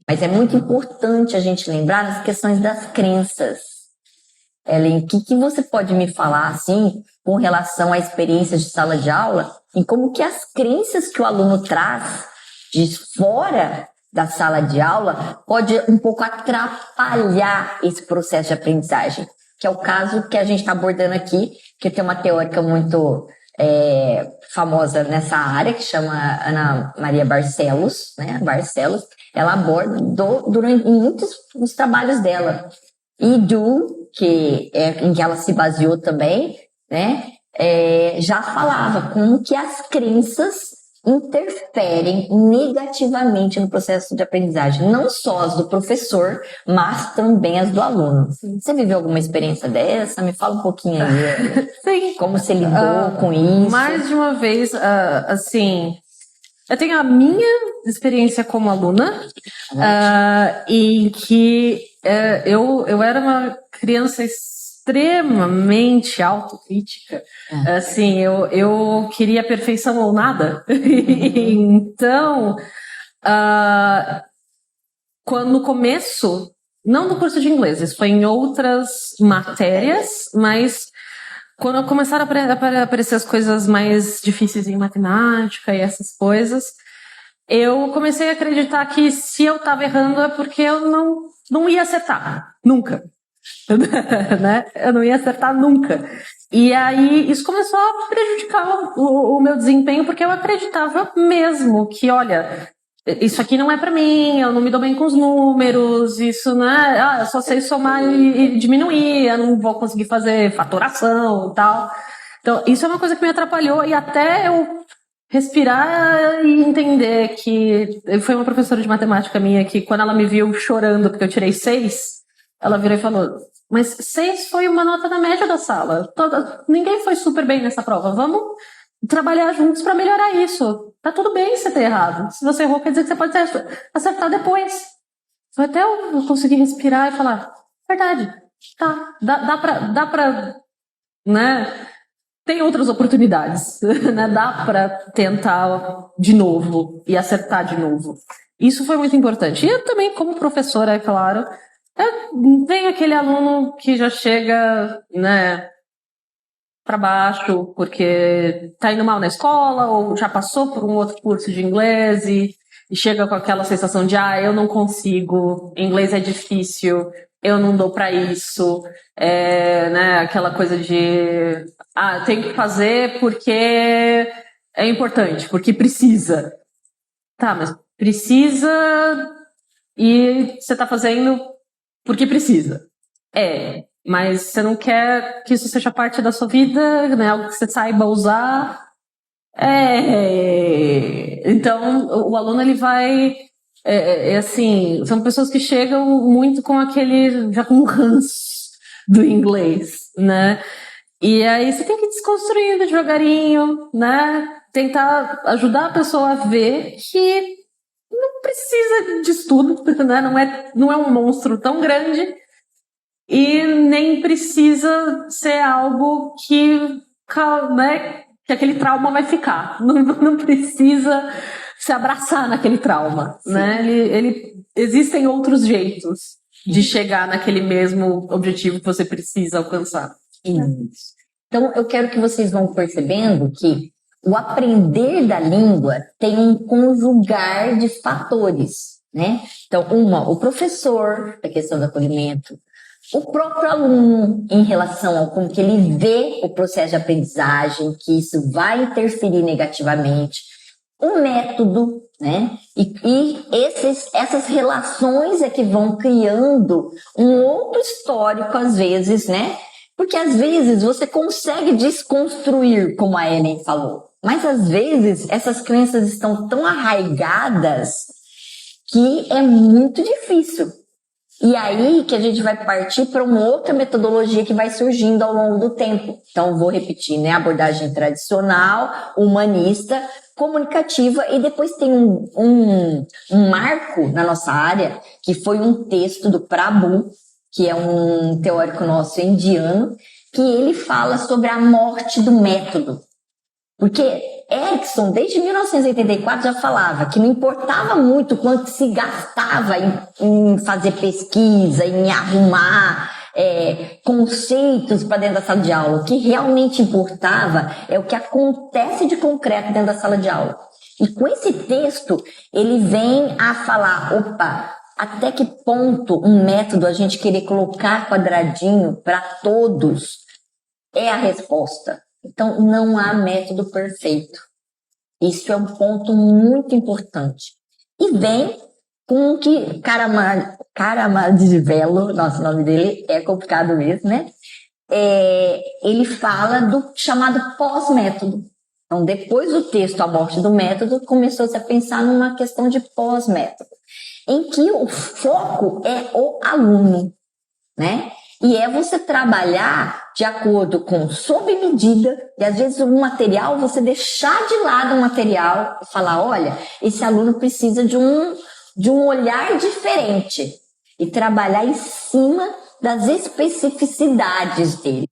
Mas é muito importante a gente lembrar as questões das crenças. Ellen, o que você pode me falar, assim, com relação à experiência de sala de aula e como que as crenças que o aluno traz de fora da sala de aula pode um pouco atrapalhar esse processo de aprendizagem, que é o caso que a gente está abordando aqui, que tem uma teórica muito famosa nessa área, que chama Ana Maria Barcelos, né? Barcelos, ela aborda durante muitos dos trabalhos dela. E que é em que ela se baseou também, né? Já falava como que as crenças interferem negativamente no processo de aprendizagem, não só as do professor, mas também as do aluno. Você viveu alguma experiência dessa? Me fala um pouquinho aí. Sim. Como você lidou com isso? Mais de uma vez, assim, eu tenho a minha experiência como aluna, em que eu era uma criança extremamente autocrítica. Assim, eu queria perfeição ou nada. Então, no começo, não no curso de inglês, isso foi em outras matérias, mas quando começaram a aparecer as coisas mais difíceis em matemática e essas coisas, eu comecei a acreditar que se eu estava errando é porque eu não ia acertar, nunca. Né? Eu não ia acertar nunca. E aí isso começou a prejudicar o meu desempenho, porque eu acreditava mesmo que, olha, isso aqui não é pra mim, eu não me dou bem com os números, isso não é, eu só sei somar e diminuir, eu não vou conseguir fazer fatoração e tal. Então, isso é uma coisa que me atrapalhou, e até eu respirar e entender que foi uma professora de matemática minha que, quando ela me viu chorando porque eu tirei 6, ela virou e falou: mas 6 foi uma nota da média da sala, ninguém foi super bem nessa prova, vamos trabalhar juntos para melhorar isso. Tá tudo bem se você ter errado. Se você errou, quer dizer que você pode acertar depois. Até eu conseguir respirar e falar: verdade, tá, dá pra, né? Tem outras oportunidades, né? Dá pra tentar de novo e acertar de novo. Isso foi muito importante. E eu também, como professora, é claro, tem aquele aluno que já chega, né, para baixo porque tá indo mal na escola ou já passou por um outro curso de inglês e chega com aquela sensação de eu não consigo, inglês é difícil, eu não dou para isso, né, aquela coisa de tem que fazer porque é importante, porque precisa. Tá, mas precisa e você tá fazendo porque precisa. Mas você não quer que isso seja parte da sua vida, né? Algo que você saiba usar. Então, o aluno, ele vai... assim, são pessoas que chegam muito com já com um ranço do inglês, né? E aí você tem que ir desconstruindo devagarinho, né? Tentar ajudar a pessoa a ver que não precisa de estudo, né? Não é um monstro tão grande. E nem precisa ser algo que, né, que aquele trauma vai ficar. Não precisa se abraçar naquele trauma, né? Existem outros jeitos de chegar naquele mesmo objetivo que você precisa alcançar. Isso. Então, eu quero que vocês vão percebendo que o aprender da língua tem um conjugar de fatores, né? Então, o professor, a questão do acolhimento, o próprio aluno em relação ao como que ele vê o processo de aprendizagem, que isso vai interferir negativamente, o método, né? E essas relações é que vão criando um outro histórico às vezes, né? Porque às vezes você consegue desconstruir, como a Ellen falou, mas às vezes essas crenças estão tão arraigadas que é muito difícil. E aí que a gente vai partir para uma outra metodologia que vai surgindo ao longo do tempo. Então, vou repetir, né? Abordagem tradicional, humanista, comunicativa, e depois tem um marco na nossa área, que foi um texto do Prabhu, que é um teórico nosso indiano, que ele fala sobre a morte do método. Porque Erickson, desde 1984, já falava que não importava muito quanto se gastava em fazer pesquisa, em arrumar conceitos para dentro da sala de aula. O que realmente importava é o que acontece de concreto dentro da sala de aula. E com esse texto, ele vem a falar, opa, até que ponto um método a gente querer colocar quadradinho para todos é a resposta. Então, não há método perfeito. Isso é um ponto muito importante. E vem com o que Karamazov, nosso nome dele é complicado mesmo, né? Ele fala do chamado pós-método. Então, depois do texto A Morte do Método, começou-se a pensar numa questão de pós-método, em que o foco é o aluno, né? E é você trabalhar de acordo com sob medida, e às vezes o material, você deixar de lado o material e falar, olha, esse aluno precisa de um olhar diferente e trabalhar em cima das especificidades dele.